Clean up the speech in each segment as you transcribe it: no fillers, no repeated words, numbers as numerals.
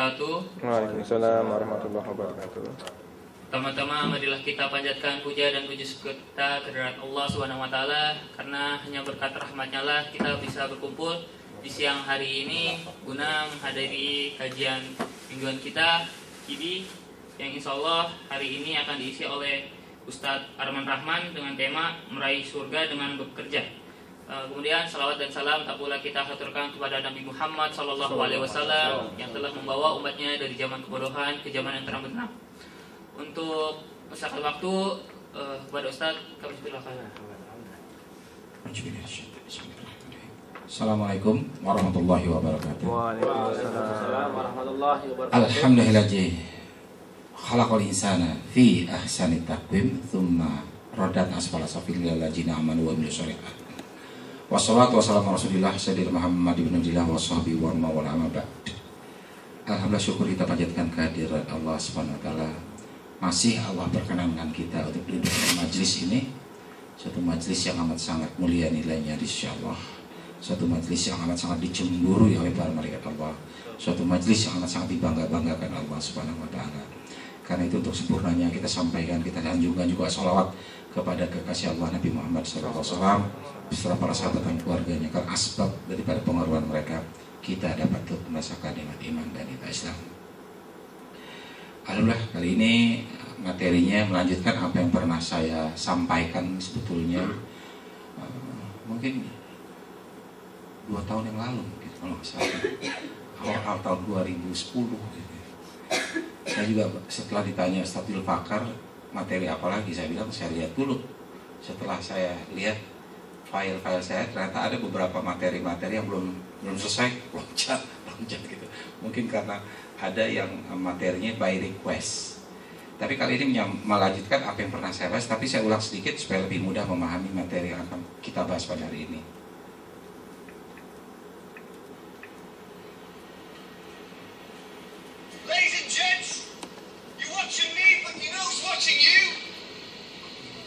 Waalaikumsalam warahmatullahi wabarakatuh. Pertama-tama marilah kita panjatkan puja dan puji syukur kita kehadirat Allah Subhanahu wa taala, karena hanya berkat rahmat-Nya lah kita bisa berkumpul di siang hari ini guna menghadiri kajian mingguan kita IDI yang insya Allah hari ini akan diisi oleh Ustadz Arman Rahman dengan tema meraih surga dengan bekerja. Kemudian salawat dan salam tak pula kita haturkan kepada Nabi Muhammad SAW yang telah membawa umatnya dari zaman kebodohan ke zaman yang terang benderang. Untuk masyarakat waktu kepada Ustaz kami silakan. Assalamualaikum warahmatullahi wabarakatuh. Waalaikumsalam warahmatullahi wabarakatuh. Alhamdulillahi khalaqal insana fi ahsani taqwim thumma radat asfala safilil ladzina amanu wa amilus sholihat. Wassalatu wassalamu rasulillah sayyidina Muhammad ibn Abdillah wa sahbihi wa man amma ba'd. Alhamdulillah, syukur kita panjatkan kehadirat Allah Subhanahu wa taala. Masih Allah perkenankan kita untuk duduk di majlis ini, suatu majlis yang amat sangat mulia nilainya di sisi Allah, suatu majlis yang amat sangat dicemburui oleh para malaikat Allah, suatu majlis yang amat sangat dibangga-banggakan Allah Subhanahu wa taala. Karena itu untuk sempurnanya kita sampaikan, kita lanjutkan juga sholawat kepada kekasih Allah Nabi Muhammad SAW beserta para sahabat dan keluarganya, karena asbab daripada pengaruhan mereka kita dapat merasakan nikmat iman dan nikmat Islam. Alhamdulillah, kali ini materinya melanjutkan apa yang pernah saya sampaikan sebetulnya mungkin 2 tahun yang lalu gitu, kalau nggak salah, awal tahun 2010 gitu. Saya juga setelah ditanya Ustadzul Fakar materi apa lagi, saya bilang saya lihat dulu. Setelah saya lihat file-file saya, ternyata ada beberapa materi-materi yang belum selesai, loncat gitu. Mungkin karena ada yang materinya by request. Tapi kali ini melanjutkan apa yang pernah saya bahas, tapi saya ulang sedikit supaya lebih mudah memahami materi yang akan kita bahas pada hari ini. Ladies and gents, you're watching me, but you know who's watching you?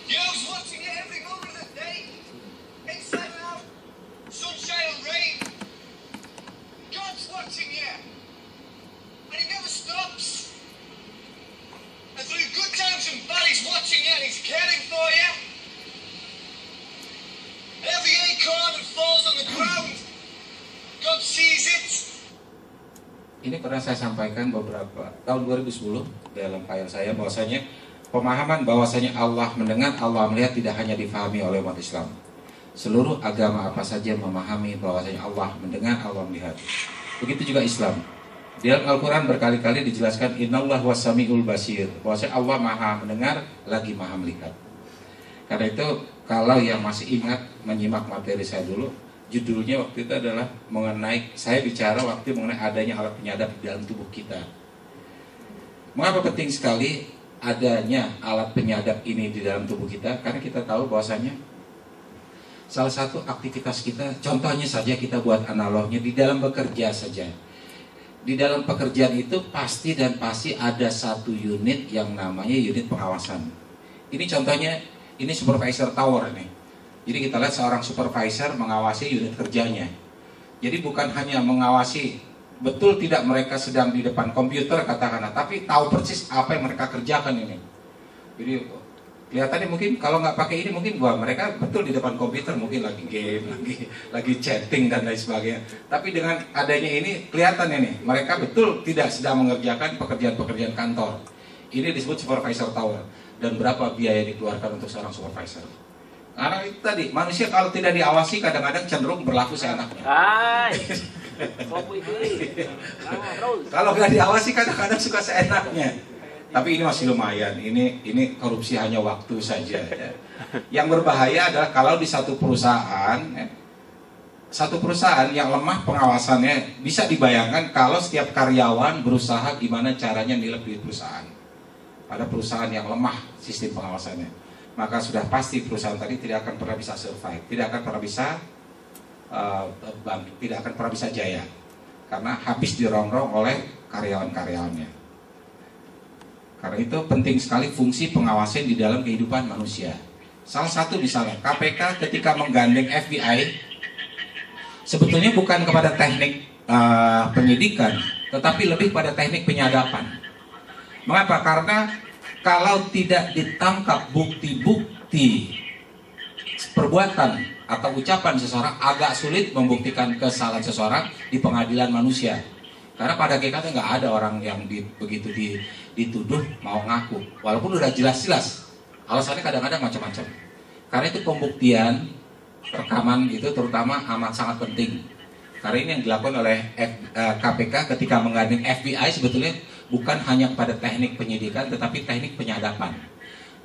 You know who's watching you every moment of the day? Inside and out, sunshine and rain. God's watching you. And he never stops. And through good times and bad, he's watching you and he's caring for you. And every acorn that falls on the ground, God sees it. Ini pernah saya sampaikan beberapa tahun 2010 dalam file saya, bahwasanya pemahaman bahwasanya Allah mendengar, Allah melihat tidak hanya difahami oleh umat Islam. Seluruh agama apa saja memahami bahwasanya Allah mendengar, Allah melihat. Begitu juga Islam. Di dalam Al-Quran berkali-kali dijelaskan Innallah wasami'ul basir, bahwasanya Allah maha mendengar lagi maha melihat. Karena itu kalau yang masih ingat menyimak materi saya dulu, judulnya waktu itu adalah mengenai, saya bicara waktu mengenai adanya alat penyadap di dalam tubuh kita. Mengapa penting sekali adanya alat penyadap ini di dalam tubuh kita? Karena kita tahu bahwasanya salah satu aktivitas kita, contohnya saja kita buat analognya di dalam bekerja saja. Di dalam pekerjaan itu pasti ada satu unit yang namanya unit pengawasan. Ini contohnya, ini supervisor tower nih. Jadi kita lihat seorang supervisor mengawasi unit kerjanya. Jadi bukan hanya mengawasi betul tidak mereka sedang di depan komputer katakanlah, tapi tahu persis apa yang mereka kerjakan ini. Jadi kelihatannya mungkin kalau nggak pakai ini mungkin wah mereka betul di depan komputer, mungkin lagi game, lagi chatting dan lain sebagainya. Tapi dengan adanya ini kelihatan ini mereka betul tidak sedang mengerjakan pekerjaan-pekerjaan kantor. Ini disebut supervisor tower. Dan berapa biaya dikeluarkan untuk seorang supervisor? Karena itu tadi manusia kalau tidak diawasi kadang-kadang cenderung berlaku seenaknya. Kalau nggak diawasi kadang-kadang suka seenaknya. Tapi ini masih lumayan. Ini korupsi hanya waktu saja. Ya. Yang berbahaya adalah kalau di satu perusahaan yang lemah pengawasannya, bisa dibayangkan kalau setiap karyawan berusaha gimana caranya nilai di perusahaan. Pada perusahaan yang lemah sistem pengawasannya, maka sudah pasti perusahaan tadi tidak akan pernah bisa survive, tidak akan pernah bisa tidak akan pernah bisa jaya, karena habis dirongrong oleh karyawan-karyawannya. Karena itu penting sekali fungsi pengawasan di dalam kehidupan manusia. Salah satu misalnya KPK ketika menggandeng FBI, sebetulnya bukan kepada teknik penyidikan, tetapi lebih pada teknik penyadapan. Mengapa? Karena kalau tidak ditangkap bukti-bukti perbuatan atau ucapan seseorang, agak sulit membuktikan kesalahan seseorang di pengadilan manusia. Karena pada hakikatnya nggak ada orang yang begitu dituduh mau ngaku, walaupun udah jelas-jelas. Alasannya kadang-kadang macam-macam. Karena itu pembuktian rekaman itu terutama amat sangat penting. Karena ini yang dilakukan oleh KPK ketika menggandeng FBI sebetulnya bukan hanya pada teknik penyidikan, tetapi teknik penyadapan.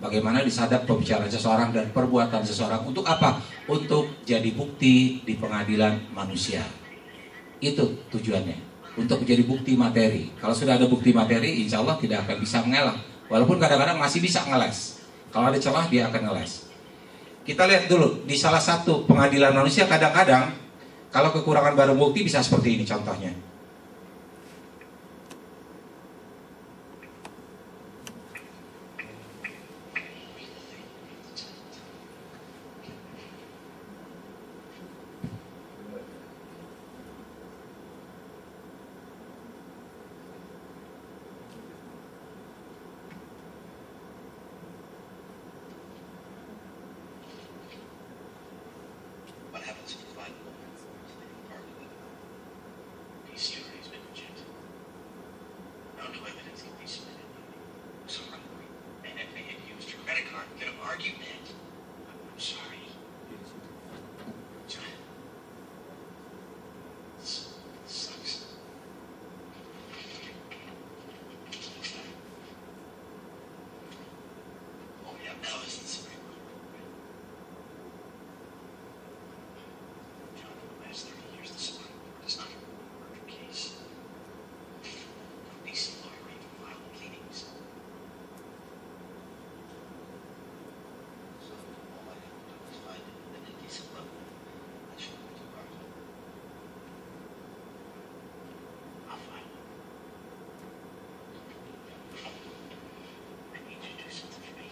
Bagaimana disadap pembicaraan seseorang dan perbuatan seseorang untuk apa? Untuk jadi bukti di pengadilan manusia. Itu tujuannya, untuk menjadi bukti materi. Kalau sudah ada bukti materi, insya Allah tidak akan bisa mengelak. Walaupun kadang-kadang masih bisa ngeles. Kalau ada celah dia akan ngeles. Kita lihat dulu di salah satu pengadilan manusia, kadang-kadang kalau kekurangan barang bukti bisa seperti ini contohnya. What happens if you find a woman partly with these securities been rejected? No new evidence can be submitted. So robbery. And if they had used your credit card, could have argued that. I'm sorry. Sucks. Oh yeah, that was the Supreme Court. John, for the last 30 years, the Supreme Court has not heard a murder case. No decent lawyer even filed pleadings. So all I have to do is find an indecent lawyer. That shouldn't be too hard. I'll find one. I need you to do something for me.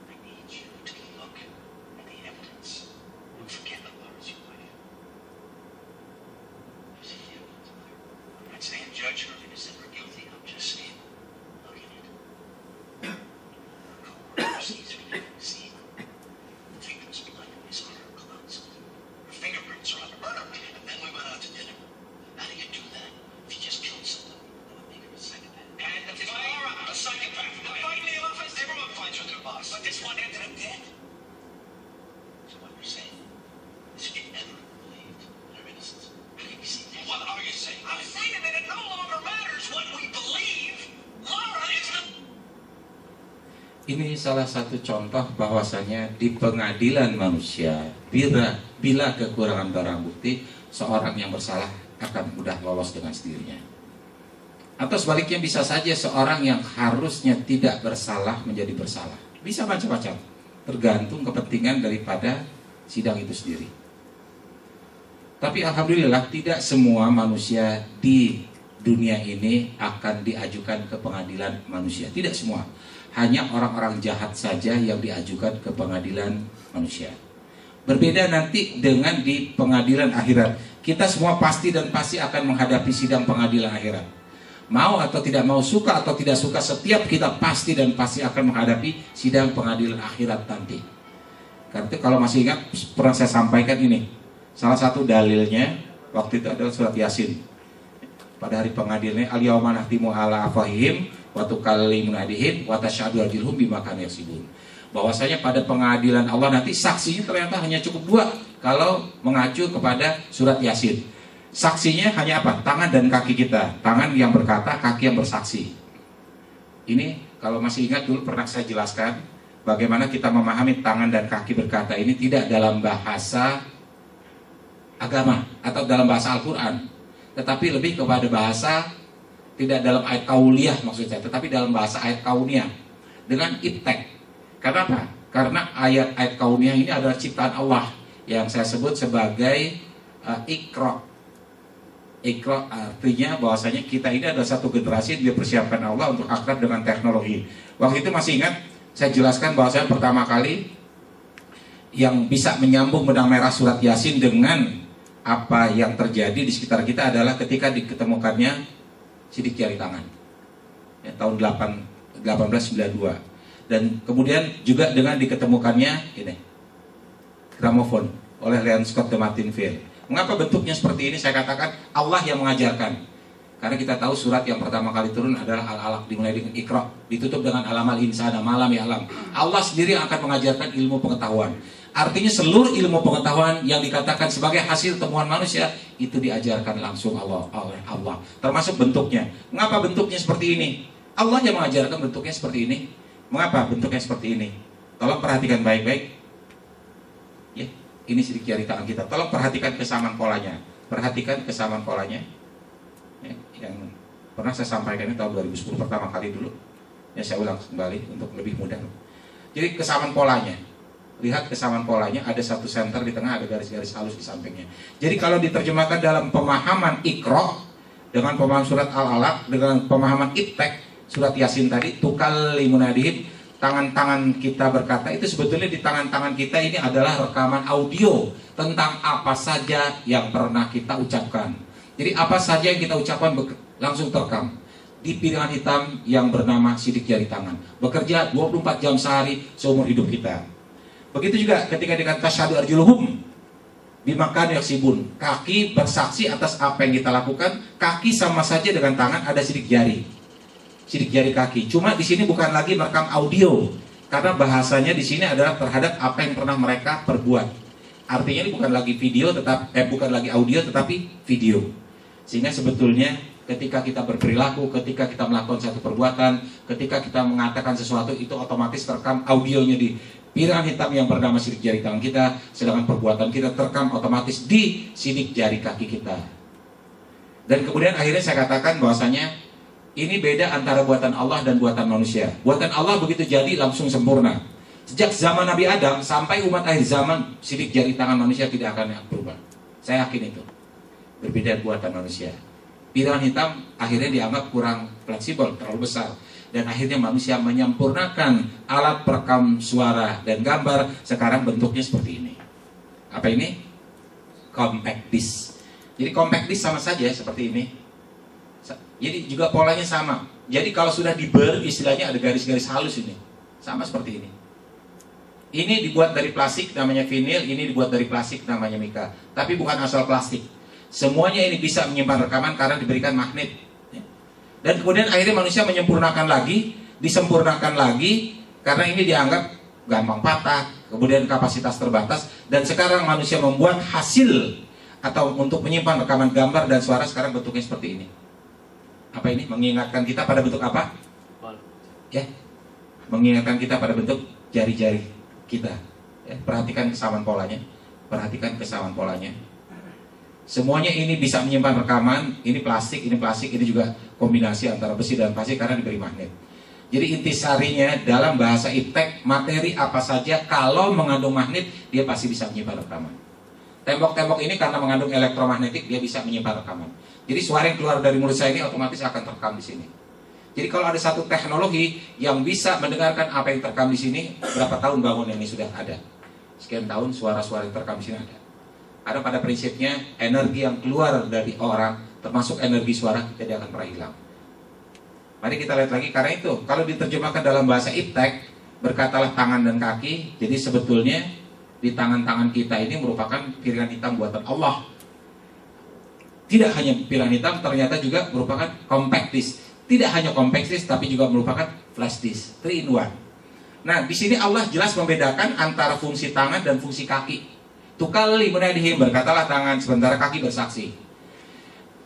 I need you to look at the evidence. Don't forget that Laura's your wife. There's a family to her. I'm not saying judge her innocent or guilty. I'm just saying, look at it. Her coworker sees her living scene. The victim's blood is on her clothes. Her fingerprints are on the burner. And then we went out to dinner. How do you do that? If you just killed someone, that would make her a psychopath. And if Laura a psychopath, the fight in the office, everyone finds her their boss. But this one ended up dead. So what you're saying is you never believed in her innocence. How can you say that? What are you saying? I'm saying that it no longer matters what we believe. Laura is the... Ini salah satu contoh bahwasanya di pengadilan manusia, bila kekurangan barang bukti, seorang yang bersalah akan mudah lolos dengan sendirinya. Atau sebaliknya bisa saja seorang yang harusnya tidak bersalah menjadi bersalah. Bisa macam-macam, tergantung kepentingan daripada sidang itu sendiri. Tapi alhamdulillah tidak semua manusia di dunia ini akan diajukan ke pengadilan manusia. Tidak semua. Hanya orang-orang jahat saja yang diajukan ke pengadilan manusia. Berbeda nanti dengan di pengadilan akhirat. Kita semua pasti dan pasti akan menghadapi sidang pengadilan akhirat. Mau atau tidak mau, suka atau tidak suka, setiap kita pasti dan pasti akan menghadapi sidang pengadilan akhirat nanti. Karena itu kalau masih ingat, pernah saya sampaikan ini. Salah satu dalilnya waktu itu adalah surat Yasin. Pada hari pengadilannya, al-yawma nahtimu ala afwahihim wa tukallimuna aydihim wa tashhadu arjuluhum bima kanu yaksibun. Bahwasanya pada pengadilan Allah nanti saksinya ternyata hanya cukup 2 kalau mengacu kepada surat Yasin. Saksinya hanya apa? Tangan dan kaki kita. Tangan yang berkata, kaki yang bersaksi. Ini kalau masih ingat dulu pernah saya jelaskan bagaimana kita memahami tangan dan kaki berkata ini tidak dalam bahasa agama atau dalam bahasa Al-Quran, tetapi lebih kepada bahasa, tidak dalam ayat kauliyah maksud saya, tetapi dalam bahasa ayat kauniyah dengan iptek. Karena apa? Karena ayat-ayat kauniyah ini adalah ciptaan Allah yang saya sebut sebagai Iqra. Iqra artinya bahwasanya kita ini adalah satu generasi yang dipersiapkan Allah untuk akrab dengan teknologi. Waktu itu masih ingat saya jelaskan bahwasanya pertama kali yang bisa menyambung benang merah surat Yasin dengan apa yang terjadi di sekitar kita adalah ketika diketemukannya sidik jari tangan ya, tahun 1892, dan kemudian juga dengan diketemukannya ini gramofon oleh Leon Scott de Martinville. Mengapa bentuknya seperti ini? Saya katakan Allah yang mengajarkan, karena kita tahu surat yang pertama kali turun adalah Al-Alaq, dimulai dengan Iqra, ditutup dengan Alamal Insana, malam ya alam. Allah sendiri yang akan mengajarkan ilmu pengetahuan. Artinya seluruh ilmu pengetahuan yang dikatakan sebagai hasil temuan manusia itu diajarkan langsung oleh Allah, termasuk bentuknya. Mengapa bentuknya seperti ini? Allah yang mengajarkan bentuknya seperti ini. Mengapa bentuknya seperti ini? Tolong perhatikan baik-baik. Ya, ini sidik jari tangan kita. Tolong perhatikan kesamaan polanya. Perhatikan kesamaan polanya. Ya, yang pernah saya sampaikan ini tahun 2010 pertama kali dulu. Ya, saya ulang kembali untuk lebih mudah. Jadi kesamaan polanya. Lihat kesamaan polanya, ada satu senter di tengah, ada garis-garis halus di sampingnya. Jadi kalau diterjemahkan dalam pemahaman Iqra dengan pemahaman surat Al-Alaq, dengan pemahaman Iptek surat Yasin tadi, tukallimunadihim, tangan-tangan kita berkata, itu sebetulnya di tangan-tangan kita ini adalah rekaman audio tentang apa saja yang pernah kita ucapkan. Jadi apa saja yang kita ucapkan langsung terekam di piringan hitam yang bernama sidik jari tangan. Bekerja 24 jam sehari seumur hidup kita. Begitu juga ketika dikatakan tasyhadu arjuluhum bimakan yaksibun, kaki bersaksi atas apa yang kita lakukan. Kaki sama saja dengan tangan, ada sidik jari kaki. Cuma di sini bukan lagi merekam audio, karena bahasanya di sini adalah terhadap apa yang pernah mereka perbuat. Artinya ini bukan lagi video, bukan lagi audio, tetapi video. Sehingga sebetulnya ketika kita berperilaku, ketika kita melakukan satu perbuatan, ketika kita mengatakan sesuatu, itu otomatis terekam audionya di piringan hitam yang bernama sidik jari tangan kita, sedangkan perbuatan kita terekam otomatis di sidik jari kaki kita. Dan kemudian akhirnya saya katakan bahwasanya ini beda antara buatan Allah dan buatan manusia. Buatan Allah begitu jadi langsung sempurna. Sejak zaman Nabi Adam sampai umat akhir zaman, sidik jari tangan manusia tidak akan berubah. Saya yakin itu. Berbeda buatan manusia. Piringan hitam akhirnya dianggap kurang fleksibel, terlalu besar. Dan akhirnya manusia menyempurnakan alat perekam suara dan gambar. Sekarang bentuknya seperti ini. Apa ini? Compact disc. Jadi compact disc sama saja seperti ini. Jadi juga polanya sama. Jadi kalau sudah di-burn, istilahnya ada garis-garis halus ini. Sama seperti ini. Ini dibuat dari plastik namanya vinil, ini dibuat dari plastik namanya mika. Tapi bukan asal plastik. Semuanya ini bisa menyimpan rekaman karena diberikan magnet. Dan kemudian akhirnya manusia disempurnakan lagi karena ini dianggap gampang patah, kemudian kapasitas terbatas, dan sekarang manusia membuat hasil atau untuk menyimpan rekaman gambar dan suara sekarang bentuknya seperti ini. Apa ini? Mengingatkan kita pada bentuk apa? Ya, mengingatkan kita pada bentuk jari-jari kita. Ya, perhatikan kesamaan polanya. Semuanya ini bisa menyimpan rekaman. Ini plastik, ini juga kombinasi antara besi dan plastik karena diberi magnet. Jadi intisarinya dalam bahasa iptek, materi apa saja kalau mengandung magnet, dia pasti bisa menyimpan rekaman. Tembok-tembok ini karena mengandung elektromagnetik, dia bisa menyimpan rekaman. Jadi suara yang keluar dari mulut saya ini otomatis akan terekam di sini. Jadi kalau ada satu teknologi yang bisa mendengarkan apa yang terekam di sini, berapa tahun bangun ini sudah ada. Sekian tahun suara-suara yang terekam di sini ada. Ada pada prinsipnya energi yang keluar dari orang, termasuk energi suara, tidak akan pernah hilang. Mari kita lihat lagi, karena itu kalau diterjemahkan dalam bahasa iptek, berkatalah tangan dan kaki. Jadi sebetulnya di tangan-tangan kita ini merupakan piringan hitam buatan Allah. Tidak hanya piringan hitam, ternyata juga merupakan compact disc. Tidak hanya compact disc, tapi juga merupakan flash disc, 3 in 1. Nah, di sini Allah jelas membedakan antara fungsi tangan dan fungsi kaki. Tukallimunadihim, berkatalah tangan, sementara kaki bersaksi.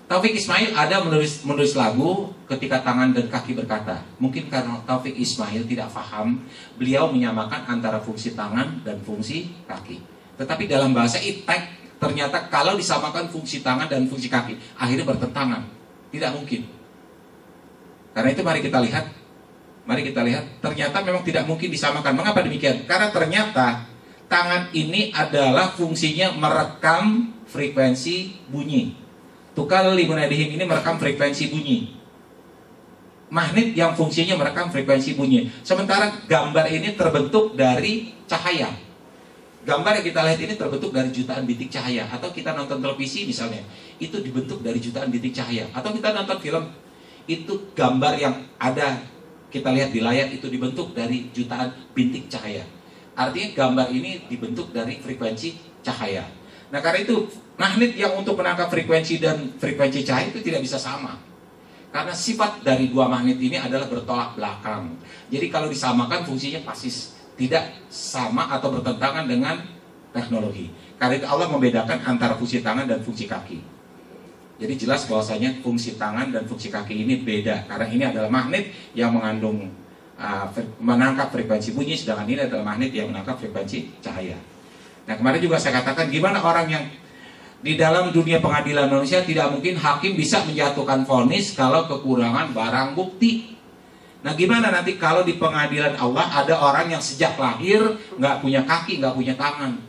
Taufik Ismail ada menulis lagu ketika tangan dan kaki berkata. Mungkin karena Taufik Ismail tidak paham, beliau menyamakan antara fungsi tangan dan fungsi kaki. Tetapi dalam bahasa iptek, ternyata kalau disamakan fungsi tangan dan fungsi kaki, akhirnya bertentangan. Tidak mungkin. Karena itu mari kita lihat, ternyata memang tidak mungkin disamakan. Mengapa demikian? Karena ternyata tangan ini adalah fungsinya merekam frekuensi bunyi. Tukallimunadihim ini merekam frekuensi bunyi. Magnet yang fungsinya merekam frekuensi bunyi. Sementara gambar ini terbentuk dari cahaya. Gambar yang kita lihat ini terbentuk dari jutaan bintik cahaya. Atau kita nonton televisi misalnya, itu dibentuk dari jutaan bintik cahaya. Atau kita nonton film, itu gambar yang ada kita lihat di layar itu dibentuk dari jutaan bintik cahaya. Artinya gambar ini dibentuk dari frekuensi cahaya. Nah karena itu magnet yang untuk menangkap frekuensi dan frekuensi cahaya itu tidak bisa sama. Karena sifat dari dua magnet ini adalah bertolak belakang. Jadi kalau disamakan fungsinya pasti tidak sama atau bertentangan dengan teknologi. Karena itu Allah membedakan antara fungsi tangan dan fungsi kaki. Jadi jelas bahwasanya fungsi tangan dan fungsi kaki ini beda. Karena ini adalah magnet yang mengandung menangkap frekuensi bunyi, sedangkan ini adalah magnet yang menangkap frekuensi cahaya. Nah kemarin juga saya katakan gimana orang yang di dalam dunia pengadilan manusia tidak mungkin hakim bisa menjatuhkan vonis kalau kekurangan barang bukti. Nah gimana nanti kalau di pengadilan Allah ada orang yang sejak lahir nggak punya kaki, nggak punya tangan?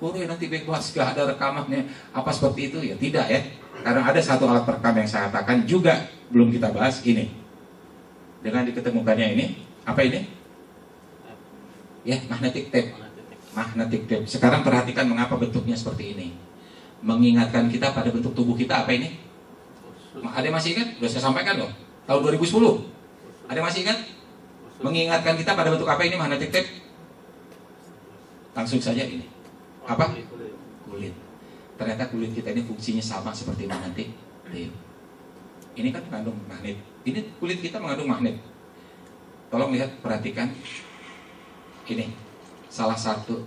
Nanti bebas, nggak ada rekamannya. Apa seperti itu? Ya tidak ya. Karena ada satu alat perekam yang saya katakan juga belum kita bahas ini. Dengan diketemukannya ini, apa ini? Ya, magnetic tape. Magnetic tape. Sekarang perhatikan mengapa bentuknya seperti ini. Mengingatkan kita pada bentuk tubuh kita apa ini? Ada yang masih ingat? Sudah saya sampaikan loh. Tahun 2010. Ada yang masih ingat? Mengingatkan kita pada bentuk apa ini magnetic tape? Langsung saja ini. Apa? Kulit. Ternyata kulit kita ini fungsinya sama seperti magnetic tape. Ini kan mengandung magnet. Ini kulit kita mengandung magnet. Tolong lihat, perhatikan. Ini salah satu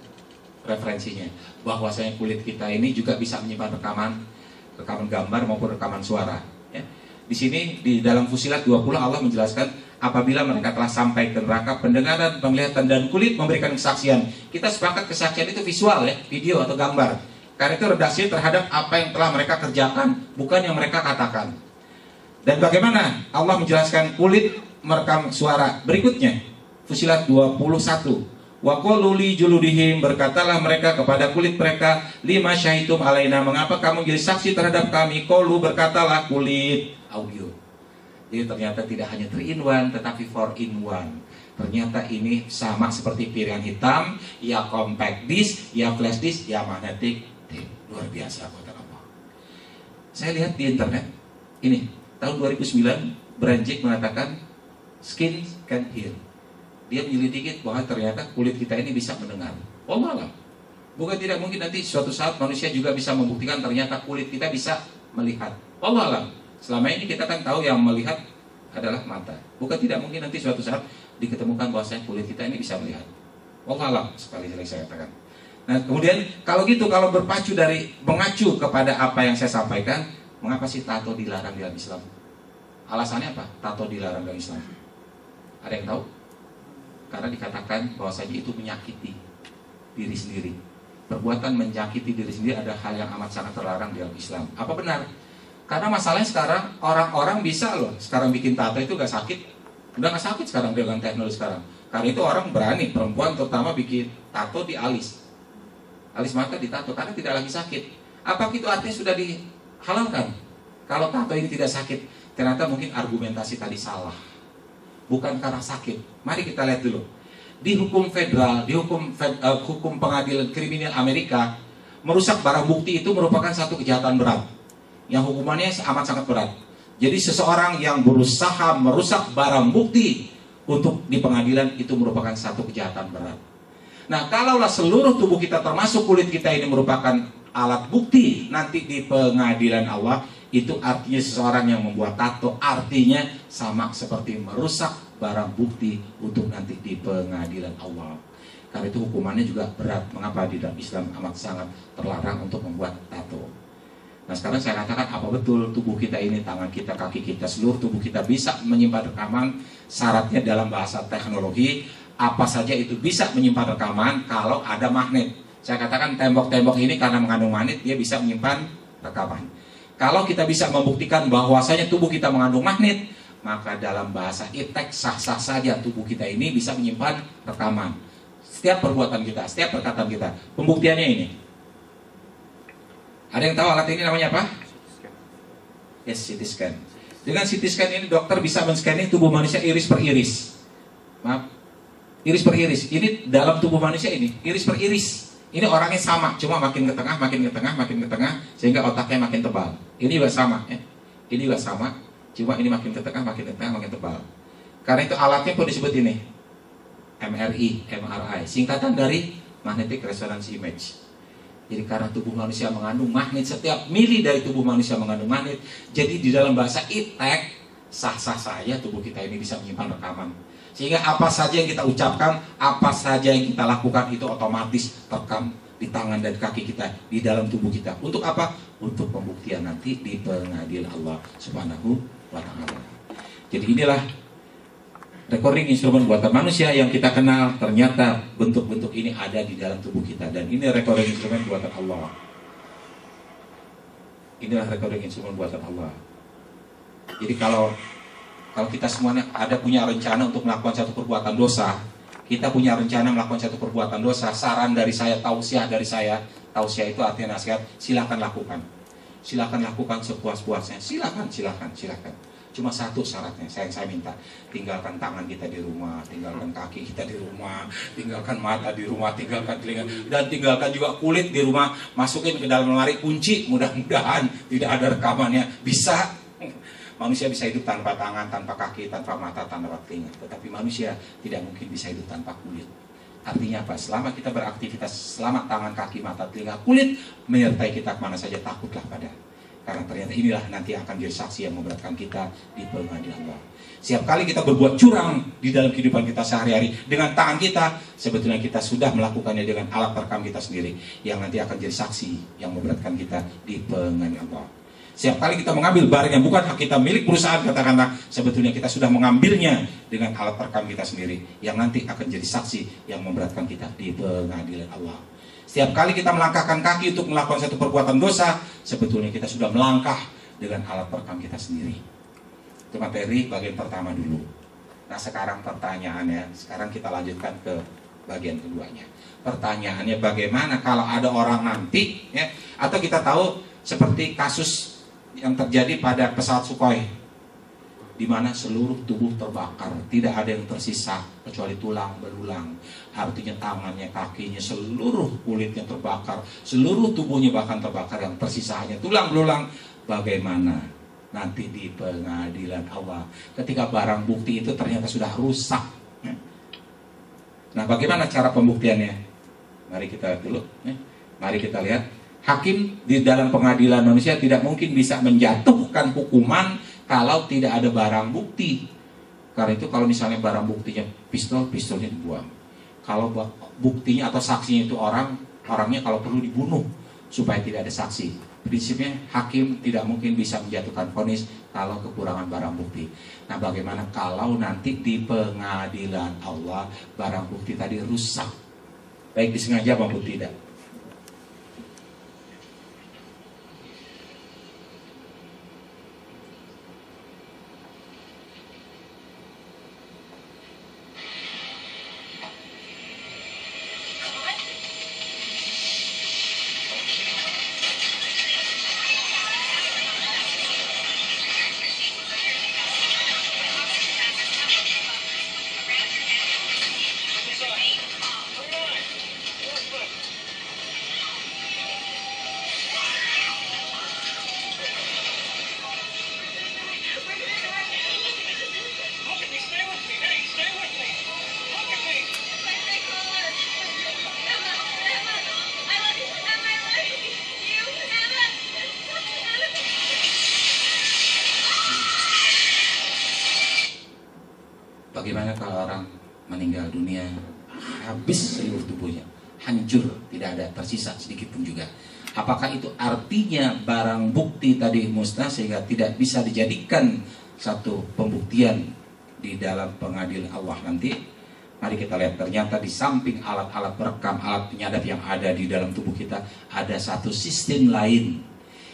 referensinya. Bahwasanya kulit kita ini juga bisa menyimpan rekaman gambar maupun rekaman suara. Ya. Di sini di dalam Fusilat 20 Allah menjelaskan apabila mereka telah sampai ke neraka, pendengaran, penglihatan dan kulit memberikan kesaksian. Kita sepakat kesaksian itu visual ya, video atau gambar. Karena itu redaksi terhadap apa yang telah mereka kerjakan, bukan yang mereka katakan. Dan bagaimana Allah menjelaskan kulit merekam suara berikutnya? Fusilat 21. Wa qalu li juludihim, berkatalah mereka kepada kulit mereka, lima syahidum alaina, mengapa kamu jadi saksi terhadap kami? Qalu, berkatalah kulit audio. Jadi ternyata tidak hanya 3-in-1 tetapi 4-in-1. Ternyata ini sama seperti piringan hitam, ya compact disc, ya flash disc, ya magnetic tape. Luar biasa buatan Allah. Saya lihat di internet ini tahun 2009 Branjik mengatakan skin can hear. Dia menyelidiki bahwa ternyata kulit kita ini bisa mendengar. Wallahualam. Bukan tidak mungkin nanti suatu saat manusia juga bisa membuktikan ternyata kulit kita bisa melihat. Wallahualam. Selama ini kita kan tahu yang melihat adalah mata. Bukan tidak mungkin nanti suatu saat diketemukan bahwasanya kulit kita ini bisa melihat. Wallahualam, sekali lagi saya katakan. Nah kemudian kalau gitu, kalau berpacu dari mengacu kepada apa yang saya sampaikan, mengapa sih tato dilarang dalam Islam? Alasannya apa? Tato dilarang dalam Islam. Ada yang tahu? Karena dikatakan bahwasanya itu menyakiti diri sendiri. Perbuatan menyakiti diri sendiri ada hal yang amat sangat terlarang dalam Islam. Apa benar? Karena masalahnya sekarang orang-orang bisa loh sekarang bikin tato itu gak sakit. Udah gak sakit sekarang dengan teknologi sekarang. Karena itu orang berani, perempuan terutama bikin tato di alis mata ditato karena tidak lagi sakit. Apa itu artinya sudah dihalalkan? Kalau tato ini tidak sakit, ternyata mungkin argumentasi tadi salah. Bukan karena sakit. Mari kita lihat dulu. Di hukum federal, di hukum pengadilan kriminal Amerika, merusak barang bukti itu merupakan satu kejahatan berat yang hukumannya amat sangat berat. Jadi seseorang yang berusaha merusak barang bukti untuk di pengadilan itu merupakan satu kejahatan berat. Nah, kalaulah seluruh tubuh kita termasuk kulit kita ini merupakan alat bukti nanti di pengadilan Allah, itu artinya seseorang yang membuat tato artinya sama seperti merusak barang bukti untuk nanti di pengadilan Allah. Karena itu hukumannya juga berat. Mengapa di dalam Islam amat sangat terlarang untuk membuat tato. Nah sekarang saya katakan apa betul tubuh kita ini, tangan kita, kaki kita, seluruh tubuh kita bisa menyimpan rekaman. Syaratnya dalam bahasa teknologi, apa saja itu bisa menyimpan rekaman kalau ada magnet. Saya katakan tembok-tembok ini karena mengandung magnet, dia bisa menyimpan rekaman. Kalau kita bisa membuktikan bahwasanya tubuh kita mengandung magnet, maka dalam bahasa iptek sah-sah saja tubuh kita ini bisa menyimpan rekaman. Setiap perbuatan kita, setiap perkataan kita. Pembuktiannya ini. Ada yang tahu alat ini namanya apa? Yes, CT scan. Dengan CT scan ini dokter bisa men-scanning tubuh manusia iris per iris. Maaf, iris per iris. Ini dalam tubuh manusia ini, iris per iris. Ini orangnya sama, cuma makin ke tengah, makin ke tengah, makin ke tengah, sehingga otaknya makin tebal. Ini juga sama, ya. Ini juga sama, cuma ini makin ke tengah, makin ke tengah, makin tebal. Karena itu alatnya pun disebut ini MRI, singkatan dari Magnetic Resonance Image. Jadi karena tubuh manusia mengandung magnet, setiap mili dari tubuh manusia mengandung magnet. Jadi di dalam bahasa iptek, sah-sah saja tubuh kita ini bisa menyimpan rekaman. Sehingga apa saja yang kita ucapkan, apa saja yang kita lakukan itu otomatis terekam di tangan dan kaki kita, di dalam tubuh kita. Untuk apa? Untuk pembuktian nanti di pengadilan Allah Subhanahu wa Ta'ala. Jadi inilah recording instrumen buatan manusia yang kita kenal. Ternyata bentuk-bentuk ini ada di dalam tubuh kita. Dan ini recording instrumen buatan Allah. Inilah recording instrumen buatan Allah. Jadi kalau kita semuanya ada punya rencana untuk melakukan satu perbuatan dosa, kita punya rencana melakukan satu perbuatan dosa, saran dari saya, tausiah dari saya, tausiah itu artinya nasihat, silakan lakukan. Silakan lakukan sepuas-puasnya. Silakan. Cuma satu syaratnya, saya minta, tinggalkan tangan kita di rumah, tinggalkan kaki kita di rumah, tinggalkan mata di rumah, tinggalkan telinga, dan tinggalkan juga kulit di rumah. Masukin ke dalam lemari, kunci, mudah-mudahan tidak ada rekamannya. Bisa. Manusia bisa hidup tanpa tangan, tanpa kaki, tanpa mata, tanpa telinga. Tetapi manusia tidak mungkin bisa hidup tanpa kulit. Artinya apa? Selama kita beraktivitas, selama tangan, kaki, mata, telinga, kulit menyertai kita kemana saja, takutlah pada. Karena ternyata inilah nanti akan jadi saksi yang memberatkan kita di pengadilan Allah. Setiap kali kita berbuat curang di dalam kehidupan kita sehari-hari dengan tangan kita, sebetulnya kita sudah melakukannya dengan alat perekam kita sendiri, yang nanti akan jadi saksi yang memberatkan kita di pengadilan Allah. Setiap kali kita mengambil barang yang bukan hak kita, milik perusahaan, katakanlah, sebetulnya kita sudah mengambilnya dengan alat perekam kita sendiri, yang nanti akan jadi saksi yang memberatkan kita di pengadilan Allah. Setiap kali kita melangkahkan kaki untuk melakukan satu perbuatan dosa, sebetulnya kita sudah melangkah dengan alat perekam kita sendiri. Itu materi bagian pertama dulu. Nah sekarang pertanyaannya, sekarang kita lanjutkan ke bagian keduanya. Pertanyaannya, bagaimana kalau ada orang nanti, ya, atau kita tahu seperti kasus yang terjadi pada pesawat Sukhoi, di mana seluruh tubuh terbakar, tidak ada yang tersisa kecuali tulang belulang. Artinya tangannya, kakinya, seluruh kulitnya terbakar, seluruh tubuhnya bahkan terbakar, yang tersisa hanya tulang belulang. Bagaimana nanti di pengadilan Allah ketika barang bukti itu ternyata sudah rusak? Nah, bagaimana cara pembuktiannya? Mari kita lihat dulu. Mari kita lihat. Hakim di dalam pengadilan manusia tidak mungkin bisa menjatuhkan hukuman kalau tidak ada barang bukti. Karena itu kalau misalnya barang buktinya pistol, pistolnya dibuang. Kalau buktinya atau saksinya itu orangnya kalau perlu dibunuh supaya tidak ada saksi. Prinsipnya hakim tidak mungkin bisa menjatuhkan vonis kalau kekurangan barang bukti. Nah, bagaimana kalau nanti di pengadilan Allah barang bukti tadi rusak, baik disengaja maupun tidak? Bagaimana kalau orang meninggal dunia, habis seluruh tubuhnya, hancur, tidak ada tersisa sedikit pun juga? Apakah itu artinya barang bukti tadi musnah sehingga tidak bisa dijadikan satu pembuktian di dalam pengadilan Allah nanti? Mari kita lihat, ternyata di samping alat-alat perekam, alat penyadap yang ada di dalam tubuh kita, ada satu sistem lain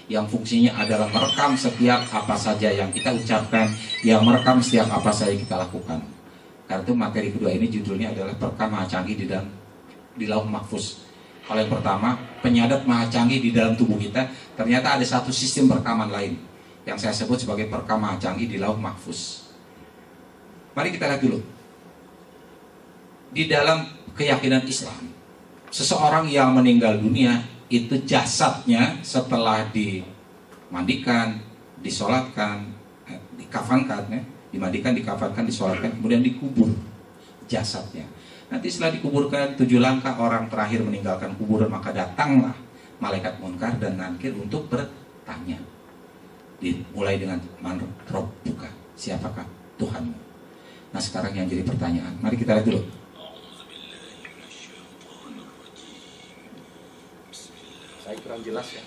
yang fungsinya adalah merekam setiap apa saja yang kita ucapkan, yang merekam setiap apa saja yang kita lakukan. Karena itu materi kedua ini judulnya adalah perekam maha canggih di lauh mahfuz. Kalau yang pertama, penyadap maha canggih di dalam tubuh kita, ternyata ada satu sistem perekaman lain yang saya sebut sebagai perekam maha canggih di lauh mahfuz. Mari kita lihat dulu. Di dalam keyakinan Islam, seseorang yang meninggal dunia itu jasadnya setelah dimandikan, disolatkan, dikafankan, ya, dimandikan, dikafankan, disolatkan, kemudian dikubur jasadnya. Nanti setelah dikuburkan 7 langkah orang terakhir meninggalkan kuburan, maka datanglah malaikat munkar dan nakir untuk bertanya. Dimulai dengan man rabbuka, siapakah Tuhanmu? Nah sekarang yang jadi pertanyaan, mari kita lihat dulu. Saya kurang jelas ya.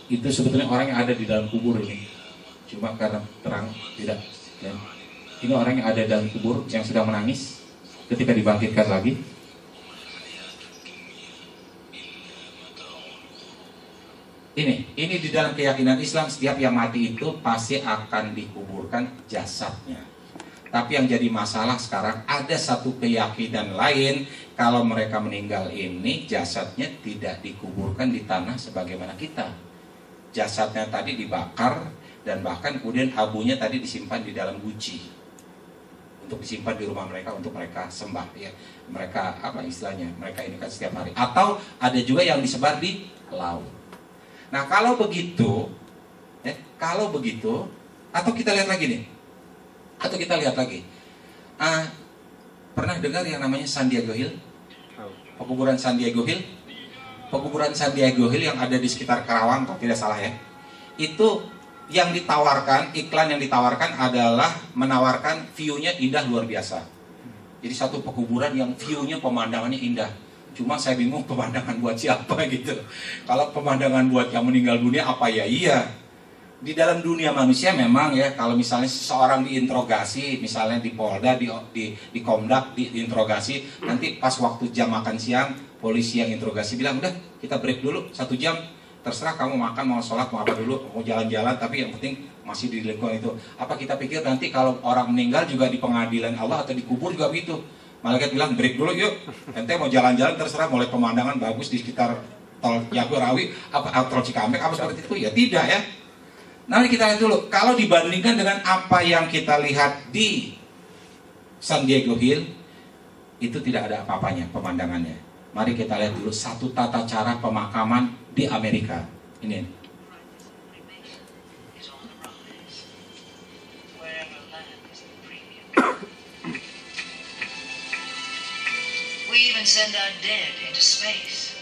Itu sebetulnya orang yang ada di dalam kubur ini, cuma karena terang tidak ya. Ini orang yang ada dalam kubur yang sedang menangis ketika dibangkitkan lagi. Ini di dalam keyakinan Islam, setiap yang mati itu pasti akan dikuburkan jasadnya. Tapi yang jadi masalah sekarang, ada satu keyakinan lain, kalau mereka meninggal ini jasadnya tidak dikuburkan di tanah sebagaimana kita. Jasadnya tadi dibakar dan bahkan kemudian abunya tadi disimpan di dalam guci untuk disimpan di rumah mereka, untuk mereka sembah ya. Mereka apa istilahnya? Mereka ini kan setiap hari. Atau ada juga yang disebar di laut. Nah kalau begitu, atau kita lihat lagi nih, pernah dengar yang namanya San Diego Hill? Pekuburan San Diego Hill? Pekuburan San Diego Hill yang ada di sekitar Karawang, kalau tidak salah ya. Itu yang ditawarkan, iklan yang ditawarkan adalah menawarkan view-nya indah luar biasa. Jadi satu pekuburan yang view-nya, pemandangannya indah. Cuma saya bingung pemandangan buat siapa gitu. Kalau pemandangan buat yang meninggal dunia apa ya? Iya. Di dalam dunia manusia memang ya, kalau misalnya seseorang diinterogasi, misalnya di Polda, di Komdak diinterogasi, nanti pas waktu jam makan siang, polisi yang interogasi bilang, udah kita break dulu 1 jam, terserah kamu makan, mau sholat, mau apa dulu, mau jalan-jalan, tapi yang penting masih di lingkungan itu. Apa kita pikir nanti kalau orang meninggal juga di pengadilan Allah atau dikubur juga begitu? Malaikat bilang break dulu yuk, ente mau jalan-jalan terserah, mau lihat pemandangan bagus di sekitar tol Jagorawi, apa tol Cikampek, apa seperti itu? Ya tidak ya. Nah kita lihat dulu, kalau dibandingkan dengan apa yang kita lihat di San Diego Hill, itu tidak ada apa-apanya pemandangannya. Mari kita lihat dulu satu tata cara pemakaman di Amerika. Ini. We even send our dead into space.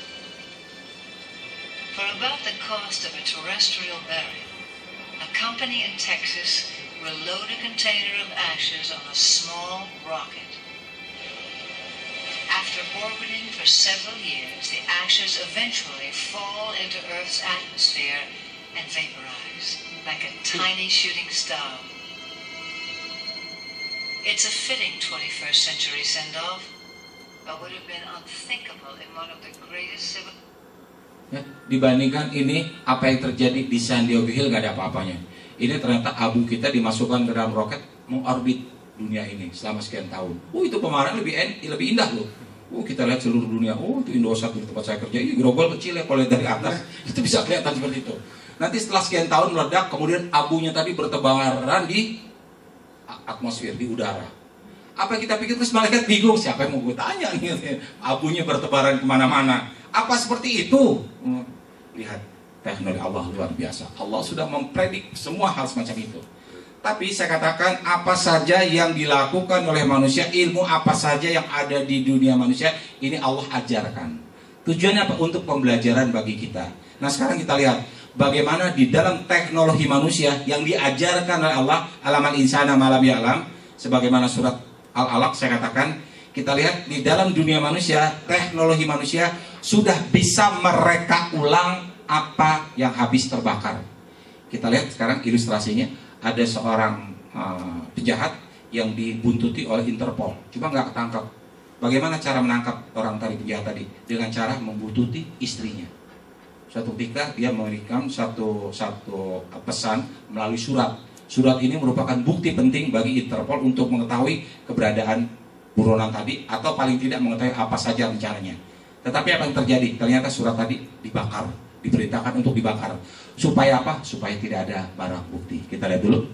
For about the cost of a terrestrial burial, a company in Texas will load a container of ashes on a small rocket. After orbiting for several years, the ashes eventually fall into Earth's atmosphere and vaporize like a tiny shooting star. It's a fitting 21st century send-off, but would have been unthinkable in one of the greatest civilizations. Ya, dibandingkan ini apa yang terjadi di San Diego Hill nggak ada apa-apanya. Ini ternyata abu kita dimasukkan ke dalam roket mengorbit dunia ini selama sekian tahun. Itu pemandangan lebih indah loh. Kita lihat seluruh dunia. Itu Indosat di tempat saya kerja. Ini grogol kecil ya, kalau lihat dari atas itu bisa kelihatan seperti itu. Nanti setelah sekian tahun meledak, kemudian abunya tadi bertebaran di atmosfer, di udara. Apa kita pikir, terus malaikat bingung, siapa yang mau gue tanya nih, abunya bertebaran kemana-mana. Apa seperti itu? Lihat, teknologi Allah luar biasa. Allah sudah mempredik semua hal semacam itu. Tapi saya katakan, apa saja yang dilakukan oleh manusia, ilmu apa saja yang ada di dunia manusia, ini Allah ajarkan. Tujuannya apa? Untuk pembelajaran bagi kita. Nah sekarang kita lihat bagaimana di dalam teknologi manusia yang diajarkan oleh Allah, alamal insana malam ya'lam, sebagaimana surat Al-Alaq saya katakan, kita lihat di dalam dunia manusia, teknologi manusia sudah bisa mereka ulang apa yang habis terbakar. Kita lihat sekarang ilustrasinya, ada seorang penjahat yang dibuntuti oleh Interpol, cuma nggak ketangkap. Bagaimana cara menangkap orang tadi, penjahat tadi? Dengan cara membuntuti istrinya. Suatu ketika dia memberikan satu pesan melalui surat. Surat ini merupakan bukti penting bagi Interpol untuk mengetahui keberadaan buronan tadi, atau paling tidak mengetahui apa saja rencananya. Tetapi apa yang terjadi? Ternyata surat tadi dibakar, diperintahkan untuk dibakar. Supaya apa? Supaya tidak ada barang bukti. Kita lihat dulu.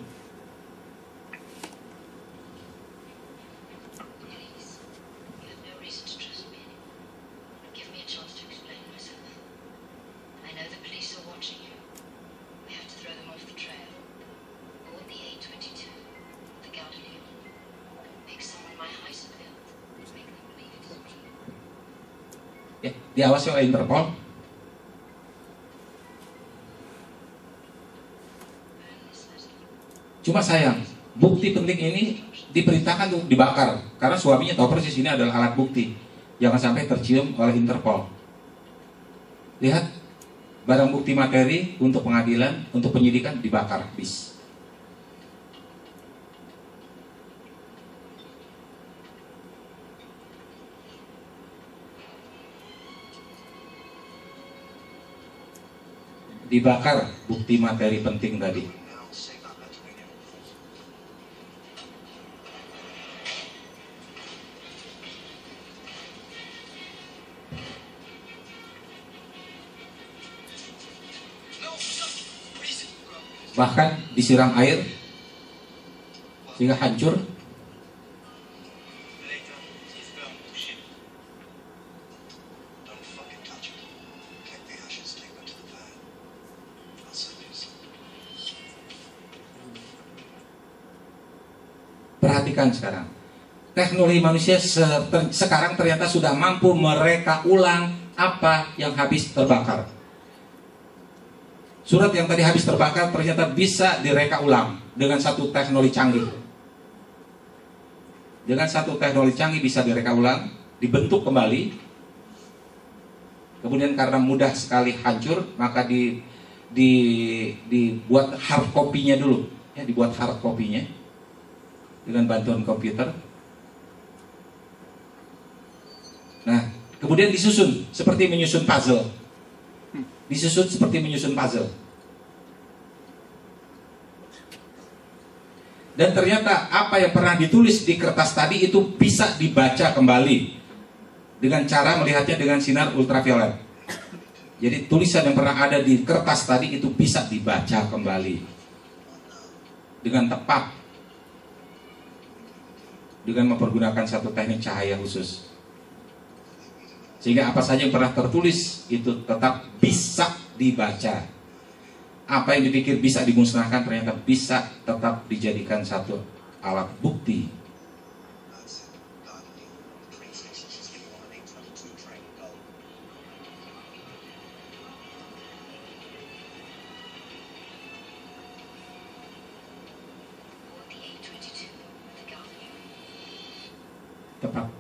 Ya, diawasi oleh Interpol. Cuma sayang, bukti penting ini diperintahkan untuk dibakar karena suaminya tahu persis ini adalah alat bukti. Jangan sampai tercium oleh Interpol. Lihat, barang bukti materi untuk pengadilan, untuk penyidikan dibakar habis. Dibakar bukti materi penting tadi. Bahkan disiram air sehingga hancur. Perhatikan sekarang, teknologi manusia sekarang ternyata sudah mampu mereka ulang apa yang habis terbakar. Surat yang tadi habis terbakar ternyata bisa direka ulang dengan satu teknologi canggih. Dengan satu teknologi canggih bisa direka ulang, dibentuk kembali. Kemudian karena mudah sekali hancur, maka dibuat hard copy-nya dulu. Ya, dibuat hard copy-nya dengan bantuan komputer. Nah, kemudian disusun seperti menyusun puzzle. Disusun seperti menyusun puzzle. Dan ternyata apa yang pernah ditulis di kertas tadi itu bisa dibaca kembali dengan cara melihatnya dengan sinar ultraviolet. Jadi tulisan yang pernah ada di kertas tadi itu bisa dibaca kembali dengan tepat, dengan mempergunakan satu teknik cahaya khusus. Sehingga apa saja yang pernah tertulis itu tetap bisa dibaca. Apa yang dipikir bisa dimusnahkan ternyata bisa tetap dijadikan satu alat bukti. Tepat.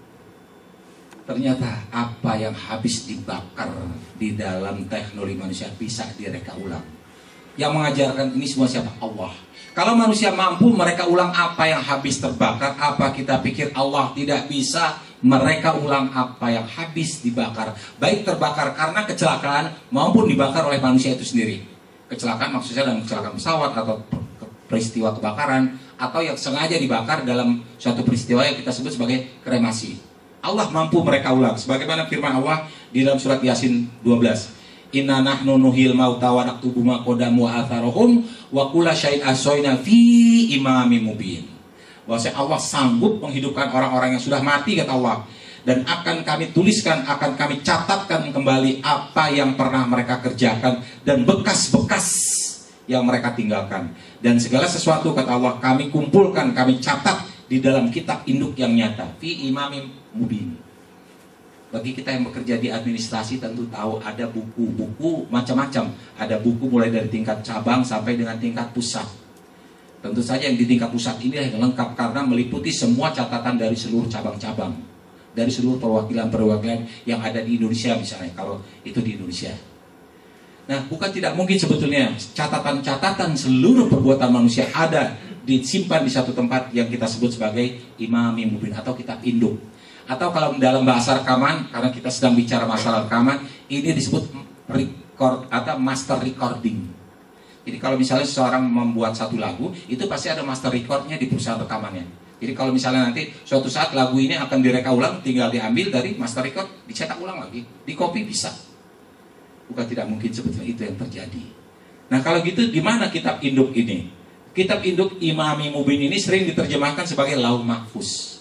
Ternyata apa yang habis dibakar di dalam teknologi manusia bisa direka ulang. Yang mengajarkan ini semua siapa? Allah. Kalau manusia mampu mereka ulang apa yang habis terbakar, apa kita pikir Allah tidak bisa mereka ulang apa yang habis dibakar? Baik terbakar karena kecelakaan maupun dibakar oleh manusia itu sendiri. Kecelakaan maksudnya dalam kecelakaan pesawat atau peristiwa kebakaran, atau yang sengaja dibakar dalam suatu peristiwa yang kita sebut sebagai kremasi. Allah mampu mereka ulang. Sebagaimana firman Allah di dalam surat Yasin 12. Inna nahnu nuhil mauta wa naktubu ma qadamu wa atharuhum wa kulla syai'in ahsayna fi imamin mubin. Bahwasanya Allah sanggup menghidupkan orang-orang yang sudah mati, kata Allah, dan akan kami tuliskan, akan kami catatkan kembali apa yang pernah mereka kerjakan dan bekas-bekas yang mereka tinggalkan, dan segala sesuatu, kata Allah, kami kumpulkan, kami catat di dalam kitab induk yang nyata fi imamin mubin. Bagi kita yang bekerja di administrasi tentu tahu ada buku-buku macam-macam. Ada buku mulai dari tingkat cabang sampai dengan tingkat pusat. Tentu saja yang di tingkat pusat ini yang lengkap karena meliputi semua catatan dari seluruh cabang-cabang, dari seluruh perwakilan-perwakilan yang ada di Indonesia misalnya, kalau itu di Indonesia. Nah, bukan tidak mungkin sebetulnya catatan-catatan seluruh perbuatan manusia ada disimpan di satu tempat yang kita sebut sebagai Imami Mubin atau kitab induk. Atau kalau dalam bahasa rekaman, karena kita sedang bicara masalah rekaman, ini disebut record atau master recording. Jadi kalau misalnya seseorang membuat satu lagu, itu pasti ada master recordnya di perusahaan rekamannya. Jadi kalau misalnya nanti suatu saat lagu ini akan direka ulang, tinggal diambil dari master record, dicetak ulang lagi, di copy bisa. Bukan tidak mungkin sebetulnya itu yang terjadi. Nah kalau gitu gimana kitab induk ini? Kitab induk Imami Mubin ini sering diterjemahkan sebagai Lauh Mahfuz.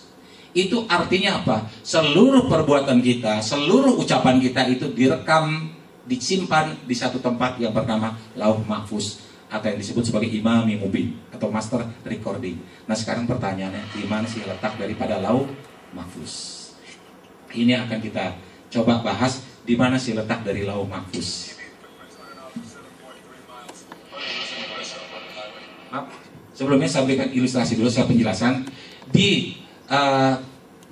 Itu artinya apa? Seluruh perbuatan kita, seluruh ucapan kita itu direkam, disimpan di satu tempat yang bernama Lauh Mahfuz, atau yang disebut sebagai Imami Mubin atau master recording. Nah sekarang pertanyaannya, di mana sih letak daripada Lauh Mahfuz? Ini akan kita coba bahas Di mana sih letak dari Lauh Mahfuz? Maaf, sebelumnya saya berikan ilustrasi dulu, saya penjelasan. Di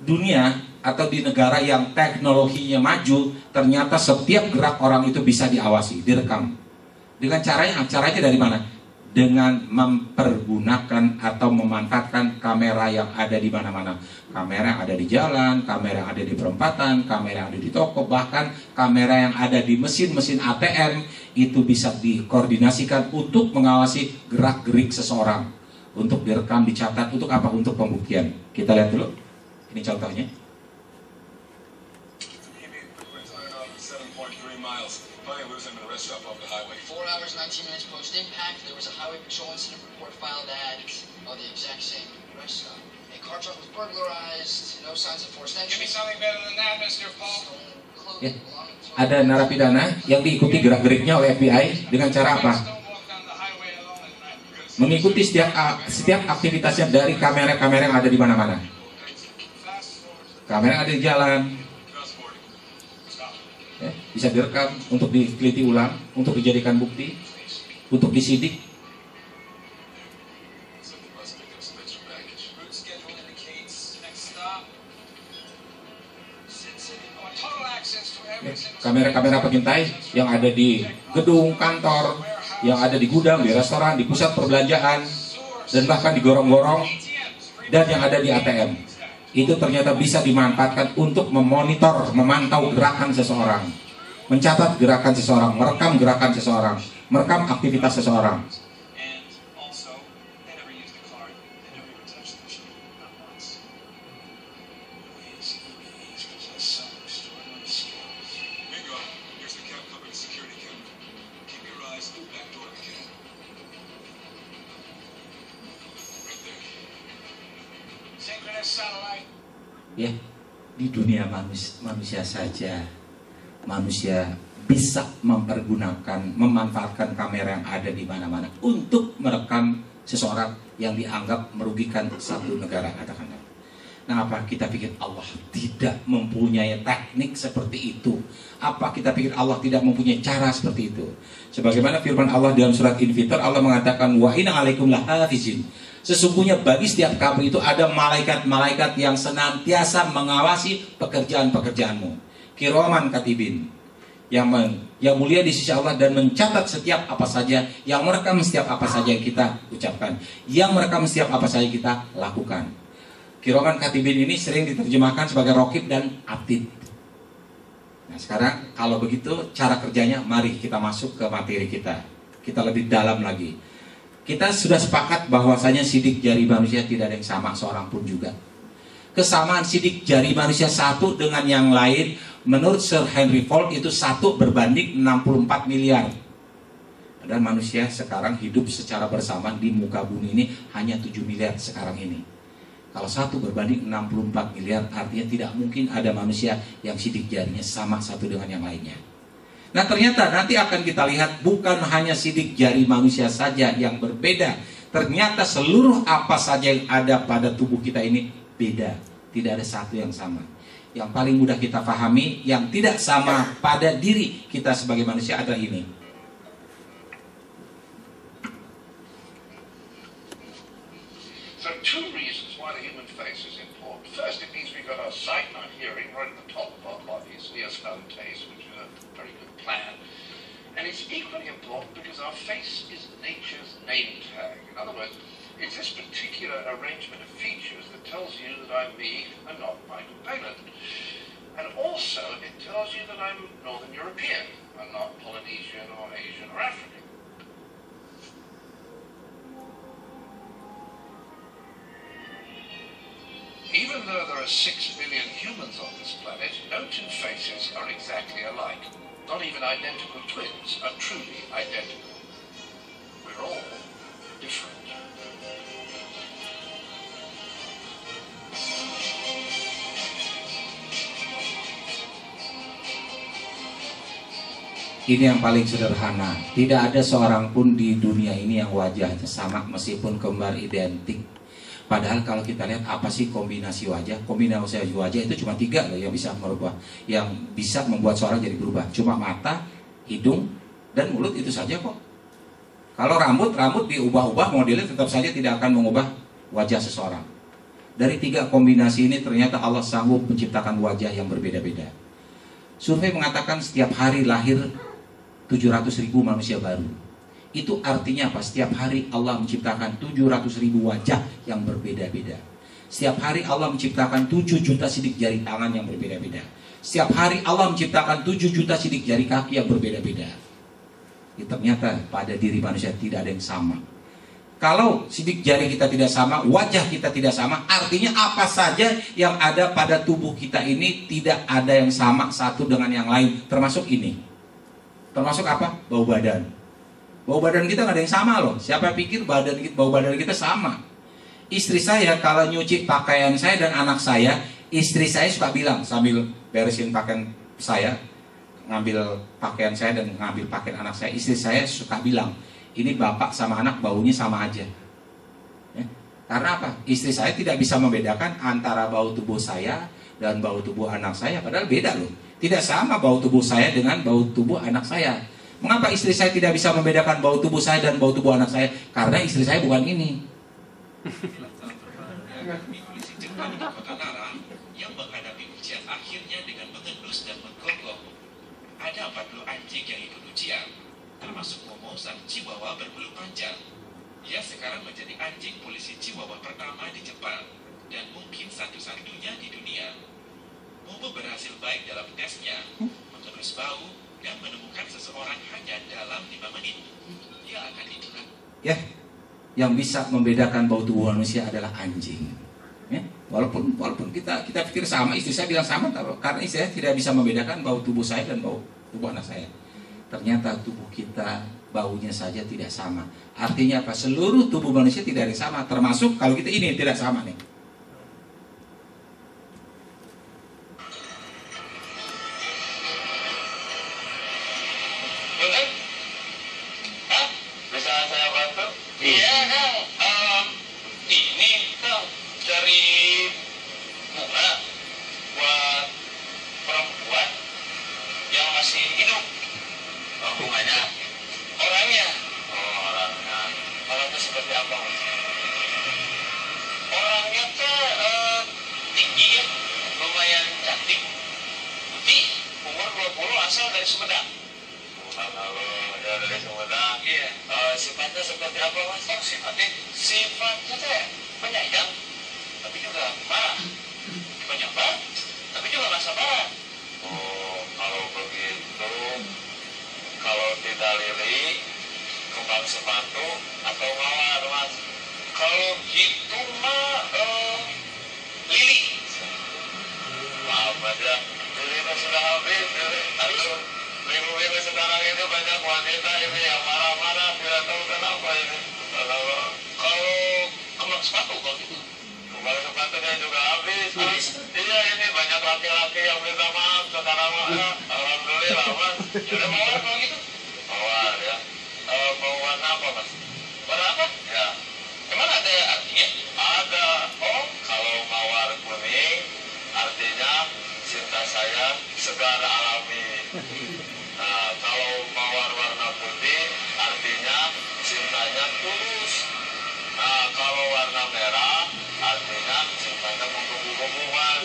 dunia atau di negara yang teknologinya maju, ternyata setiap gerak orang itu bisa diawasi, direkam. Dengan caranya dari mana? Dengan mempergunakan atau memanfaatkan kamera yang ada di mana-mana. Kamera yang ada di jalan, kamera yang ada di perempatan, kamera yang ada di toko, bahkan kamera yang ada di mesin-mesin ATM itu bisa dikoordinasikan untuk mengawasi gerak-gerik seseorang, untuk direkam, dicatat, untuk apa? Untuk pembuktian. Kita lihat dulu. Ini contohnya. 4 hours, 19 minutes post-impact, there was a highway patrol incident report filed at the exact same rest stop. A car truck was burglarized, no signs of forced entry. Give me something better than that, Mr. Paul. Ya. Ada narapidana yang diikuti gerak-geriknya oleh FBI dengan cara apa? Mengikuti setiap aktivitasnya dari kamera-kamera yang ada di mana-mana. Kamera yang ada di jalan. Ya, bisa direkam untuk diteliti ulang, untuk dijadikan bukti, untuk disidik. Ya, kamera-kamera pengintai yang ada di gedung kantor, yang ada di gudang, di restoran, di pusat perbelanjaan, dan bahkan di gorong-gorong, dan yang ada di ATM. Itu ternyata bisa dimanfaatkan untuk memonitor, memantau gerakan seseorang, mencatat gerakan seseorang, merekam gerakan seseorang, merekam aktivitas seseorang. Ya, di dunia manusia saja, manusia bisa mempergunakan, memanfaatkan kamera yang ada di mana-mana untuk merekam seseorang yang dianggap merugikan satu negara, katakanlah. Nah, apa kita pikir Allah tidak mempunyai teknik seperti itu? Apa kita pikir Allah tidak mempunyai cara seperti itu? Sebagaimana firman Allah dalam surat Infitar, Allah mengatakan wa inna alaikum lahafizin. Sesungguhnya bagi setiap kamu itu ada malaikat-malaikat yang senantiasa mengawasi pekerjaan-pekerjaanmu. Kiraman katibin, yang mulia di sisi Allah dan mencatat setiap apa saja, yang merekam setiap apa saja yang kita ucapkan, yang merekam setiap apa saja kita lakukan. Kiraman katibin ini sering diterjemahkan sebagai raqib dan atid. Nah, sekarang kalau begitu cara kerjanya, mari kita masuk ke materi kita. Kita lebih dalam lagi. Kita sudah sepakat bahwasanya sidik jari manusia tidak ada yang sama seorang pun juga. Kesamaan sidik jari manusia satu dengan yang lain menurut Sir Henry Ford itu 1 berbanding 64 miliar. Dan manusia sekarang hidup secara bersamaan di muka bumi ini hanya 7 miliar sekarang ini. Kalau 1 berbanding 64 miliar artinya tidak mungkin ada manusia yang sidik jarinya sama satu dengan yang lainnya. Nah, ternyata nanti akan kita lihat bukan hanya sidik jari manusia saja yang berbeda. Ternyata seluruh apa saja yang ada pada tubuh kita ini beda. Tidak ada satu yang sama. Yang paling mudah kita pahami, yang tidak sama pada diri kita sebagai manusia adalah ini. So 2 reasons why the human face is important. First, it means we've got our sight and our hearing right at the top of our bodies, ear, smell, and taste, which is a very good plan. And it's equally important because our face is nature's name tag. In other words, it's this particular arrangement of features that tells you that I'm me and not Michael Palin. And also, it tells you that I'm Northern European and not Polynesian or Asian or African. Even though there are 6 billion humans on this planet, no 2 faces are exactly alike. Not even identical twins are truly identical. We're all different. Ini yang paling sederhana. Tidak ada seorang pun di dunia ini yang wajahnya sama meskipun kembar identik. Padahal kalau kita lihat apa sih kombinasi wajah? Kombinasi wajah itu cuma 3 loh yang bisa merubah, yang bisa membuat seorang jadi berubah. Cuma mata, hidung, dan mulut, itu saja kok. Kalau rambut diubah-ubah modelnya tetap saja tidak akan mengubah wajah seseorang. Dari 3 kombinasi ini ternyata Allah sanggup menciptakan wajah yang berbeda-beda. Survei mengatakan setiap hari lahir 700.000 manusia baru. Itu artinya apa? Setiap hari Allah menciptakan 700.000 wajah yang berbeda-beda. Setiap hari Allah menciptakan 7 juta sidik jari tangan yang berbeda-beda. Setiap hari Allah menciptakan 7 juta sidik jari kaki yang berbeda-beda. Ternyata pada diri manusia tidak ada yang sama. Kalau sidik jari kita tidak sama, wajah kita tidak sama, artinya apa saja yang ada pada tubuh kita ini tidak ada yang sama satu dengan yang lain. Termasuk ini. Termasuk apa? Bau badan. Bau badan kita nggak ada yang sama loh. Siapa pikir bau badan kita sama? Istri saya kalau nyuci pakaian saya dan anak saya, istri saya suka bilang sambil beresin pakaian saya, ngambil pakaian saya dan ngambil pakaian anak saya, istri saya suka bilang, ini bapak sama anak baunya sama aja. Ya. Karena apa? Istri saya tidak bisa membedakan antara bau tubuh saya dan bau tubuh anak saya. Padahal beda loh. Tidak sama bau tubuh saya dengan bau tubuh anak saya. Mengapa istri saya tidak bisa membedakan bau tubuh saya dan bau tubuh anak saya? Karena istri saya bukan ini. Yang menghadapi ujian akhirnya dengan mengendus dan menggonggong. Ada 40 anjing yang ikut ujian, termasuk Momo sang Chihuahua berbulu panjang. Ia sekarang menjadi anjing polisi Chihuahua pertama di Jepang dan mungkin satu-satunya di dunia. Momo berhasil baik dalam tesnya, mengendus bau dan menemukan seseorang hanya dalam 5 menit. Dia akan ditilang. Ya, yang bisa membedakan bau tubuh manusia adalah anjing. Ya, walaupun kita pikir sama, istri saya bilang sama, karena istri saya tidak bisa membedakan bau tubuh saya dan bau tubuh anak saya. Ternyata tubuh kita baunya saja tidak sama. Artinya apa? Seluruh tubuh manusia tidak ada yang sama, termasuk kalau kita ini tidak sama nih. Bisa saya bantu? Iya, Kang. Ini Kang dari bunga buat perempuan yang masih hidup. Bunganya? Orangnya. Oh, orangnya. Orangnya seperti apa? Orangnya tuh tinggi ya, lumayan cantik, putih, umur 20, asal dari Sumedang. Kalau dari Sumedang, iya. Sifatnya seperti apa, Mas? Oh, sifatnya tuh penyayang, tapi juga marah. Penyabar, tapi juga nggak sabaran. Oh, kalau begitu, kalau tidak Lili, kembang sepatu atau mawar, Mas? Kalau gitu mah Lili. Maaf aja, Lili sudah habis. Aduh, minggu-minggu sekarang ini banyak wanita ini yang marah-marah, tidak tahu kenapa ini. Kalau kembang sepatu kalau gitu. Kembang sepatunya juga habis. Iya, ini banyak laki-laki yang minta maaf sekarang. Alhamdulillah, Mas. Yaudah mawar kalau gitu. Mawar ya. Mau warna apa, Mas? Warna apa? Ya. Emang ada artinya? Ada. Oh, kalau mawar kuning artinya cinta saya segar alami. Nah, kalau mawar warna putih artinya cintanya tulus. Nah, kalau warna merah artinya cintanya kupu-kupu, Mas.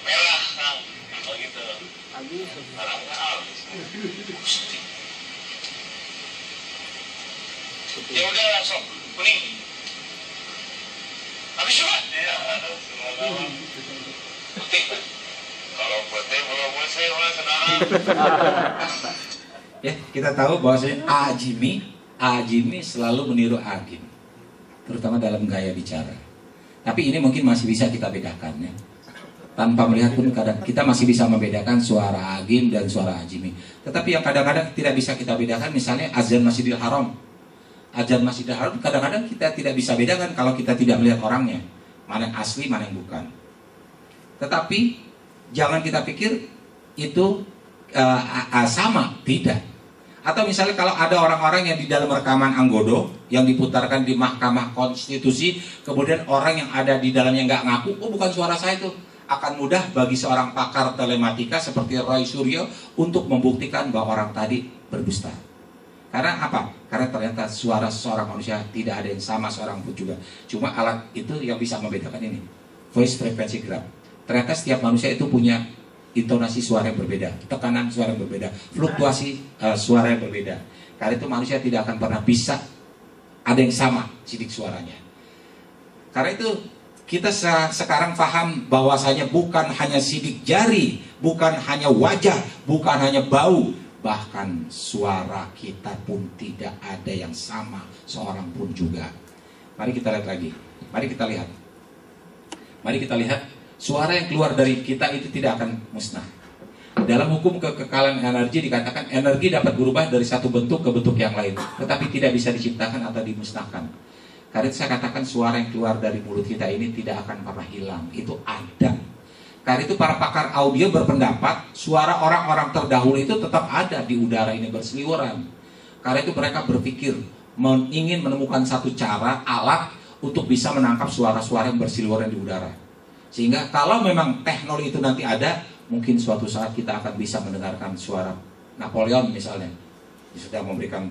Merah, Kang. Oh gitu. Merahnya habis. Ya udah langsung kuning. Habis juga? Iya, semua putih. Kalau putih belum musim, Mas, sekarang. Ya, kita tahu bahwasanya Ajimi selalu meniru Agim, terutama dalam gaya bicara. Tapi ini mungkin masih bisa kita bedakan ya. Tanpa melihat pun kadang kita masih bisa membedakan suara Agim dan suara Ajimi. Tetapi yang kadang-kadang tidak bisa kita bedakan, misalnya azan Masjidil Haram. Azan Masjidil Haram kadang-kadang kita tidak bisa bedakan kalau kita tidak melihat orangnya, mana yang asli, mana yang bukan. Tetapi jangan kita pikir itu sama, tidak. Atau misalnya kalau ada orang-orang yang di dalam rekaman Anggodo yang diputarkan di Mahkamah Konstitusi, kemudian orang yang ada di dalamnya nggak ngaku, oh bukan suara saya itu, akan mudah bagi seorang pakar telematika seperti Roy Suryo untuk membuktikan bahwa orang tadi berdusta. Karena apa? Karena ternyata suara seorang manusia tidak ada yang sama seorang pun juga. Cuma alat itu yang bisa membedakan ini, voice frequency graph. Ternyata setiap manusia itu punya intonasi suara yang berbeda, tekanan suara yang berbeda, fluktuasi suara yang berbeda. Karena itu manusia tidak akan pernah bisa ada yang sama sidik suaranya. Karena itu kita sekarang paham bahwasanya bukan hanya sidik jari, bukan hanya wajah, bukan hanya bau, bahkan suara kita pun tidak ada yang sama seorang pun juga. Mari kita lihat lagi. Mari kita lihat. Mari kita lihat. Suara yang keluar dari kita itu tidak akan musnah. Dalam hukum kekekalan energi dikatakan energi dapat berubah dari satu bentuk ke bentuk yang lain, tetapi tidak bisa diciptakan atau dimusnahkan. Karena itu saya katakan suara yang keluar dari mulut kita ini tidak akan pernah hilang. Itu ada. Karena itu para pakar audio berpendapat suara orang-orang terdahulu itu tetap ada di udara ini berseliweran. Karena itu mereka berpikir ingin menemukan satu cara, alat untuk bisa menangkap suara-suara yang berseliweran di udara. Sehingga kalau memang teknologi itu nanti ada, mungkin suatu saat kita akan bisa mendengarkan suara Napoleon misalnya, sedang memberikan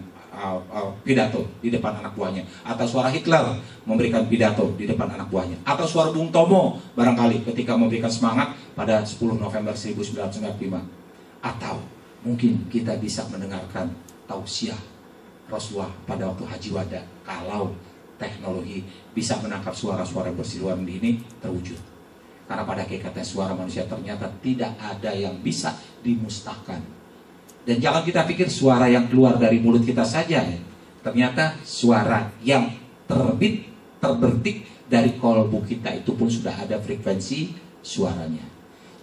pidato di depan anak buahnya, atau suara Hitler memberikan pidato di depan anak buahnya, atau suara Bung Tomo barangkali ketika memberikan semangat pada 10 November 1945, atau mungkin kita bisa mendengarkan tausiah Rasulullah pada waktu Haji Wada kalau teknologi bisa menangkap suara-suara berseliweran ini terwujud. Karena pada hakikatnya suara manusia ternyata tidak ada yang bisa dimusnahkan. Dan jangan kita pikir suara yang keluar dari mulut kita saja. Ternyata suara yang terbetik dari kolbu kita itu pun sudah ada frekuensi suaranya.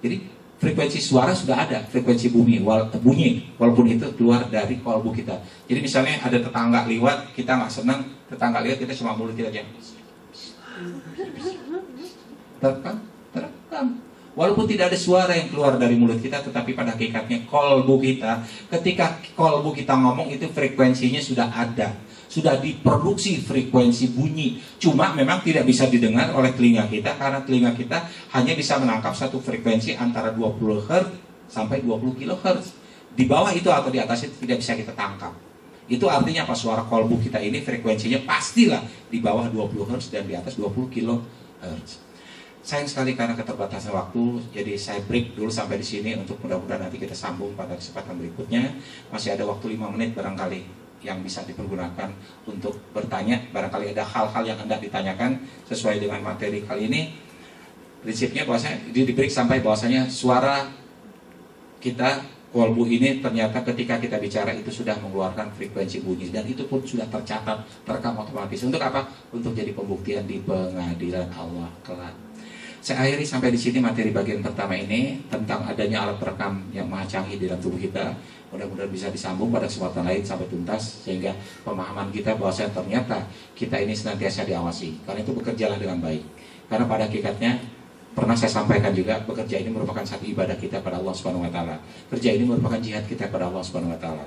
Jadi frekuensi suara sudah ada, frekuensi bunyi walaupun itu keluar dari kolbu kita. Jadi misalnya ada tetangga lewat, kita nggak senang, tetangga lewat kita cuma mulut kita aja. Terekam. Walaupun tidak ada suara yang keluar dari mulut kita, tetapi pada hakikatnya kolbu kita, ketika kolbu kita ngomong itu frekuensinya sudah ada, sudah diproduksi frekuensi bunyi. Cuma memang tidak bisa didengar oleh telinga kita, karena telinga kita hanya bisa menangkap satu frekuensi antara 20 Hz sampai 20 kHz. Di bawah itu atau di atas itu tidak bisa kita tangkap. Itu artinya apa? Suara kolbu kita ini frekuensinya pastilah di bawah 20 Hz dan di atas 20 kHz. Sayang sekali karena keterbatasan waktu, jadi saya break dulu sampai di sini untuk mudah-mudahan nanti kita sambung pada kesempatan berikutnya. Masih ada waktu 5 menit barangkali yang bisa dipergunakan untuk bertanya. Barangkali ada hal-hal yang hendak ditanyakan sesuai dengan materi kali ini. Prinsipnya bahwasanya di break sampai bahwasanya suara kita kolbu ini ternyata ketika kita bicara itu sudah mengeluarkan frekuensi bunyi, dan itu pun sudah tercatat, terekam otomatis. Untuk apa? Untuk jadi pembuktian di pengadilan Allah kelak. Saya akhiri sampai di sini materi bagian pertama ini tentang adanya alat perekam yang maha canggih di dalam tubuh kita. Mudah-mudahan bisa disambung pada kesempatan lain sampai tuntas, sehingga pemahaman kita bahwa ternyata kita ini senantiasa diawasi. Karena itu bekerjalah dengan baik. Karena pada hakikatnya pernah saya sampaikan juga, bekerja ini merupakan satu ibadah kita pada Allah Subhanahu wa taala. Kerja ini merupakan jihad kita pada Allah Subhanahu wa taala.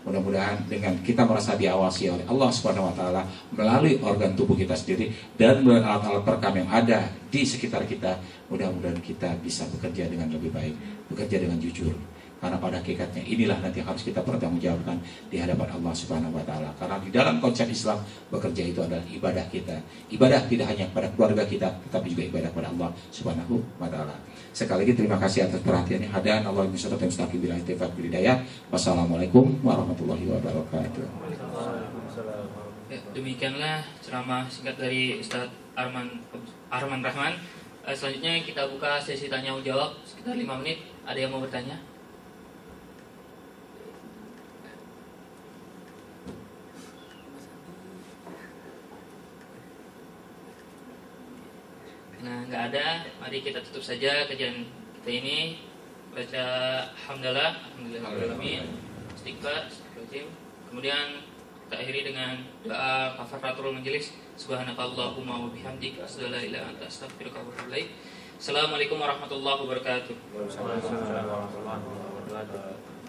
Mudah-mudahan dengan kita merasa diawasi oleh Allah Subhanahu wa taala melalui organ tubuh kita sendiri dan melalui alat-alat perekam yang ada di sekitar kita, mudah-mudahan kita bisa bekerja dengan lebih baik, bekerja dengan jujur. Karena pada hakikatnya inilah nanti harus kita pertanggungjawabkan di hadapan Allah Subhanahu wa taala. Karena di dalam konsep Islam, bekerja itu adalah ibadah kita. Ibadah tidak hanya kepada keluarga kita, tetapi juga ibadah kepada Allah Subhanahu wa taala. Sekali lagi terima kasih atas perhatiannya. Hadaan Allah misrata mustaqim bila ittifaq bil hidayah. Wassalamualaikum warahmatullahi wabarakatuh. Ya, demikianlah ceramah singkat dari Ustadz Arman Rahman. Selanjutnya kita buka sesi tanya jawab sekitar 5 menit. Ada yang mau bertanya? Nah, nggak ada. Mari kita tutup saja kajian kita ini. Baca alhamdulillahirabbil istighfar, kemudian kita akhiri dengan doa kafaratul majelis. Subhanakallahumma wa bihamdika asyhadu an la ilaha illa anta astaghfiruka wa atubu ilaik. Assalamualaikum warahmatullahi wabarakatuh. Waalaikumsalam warahmatullahi wabarakatuh.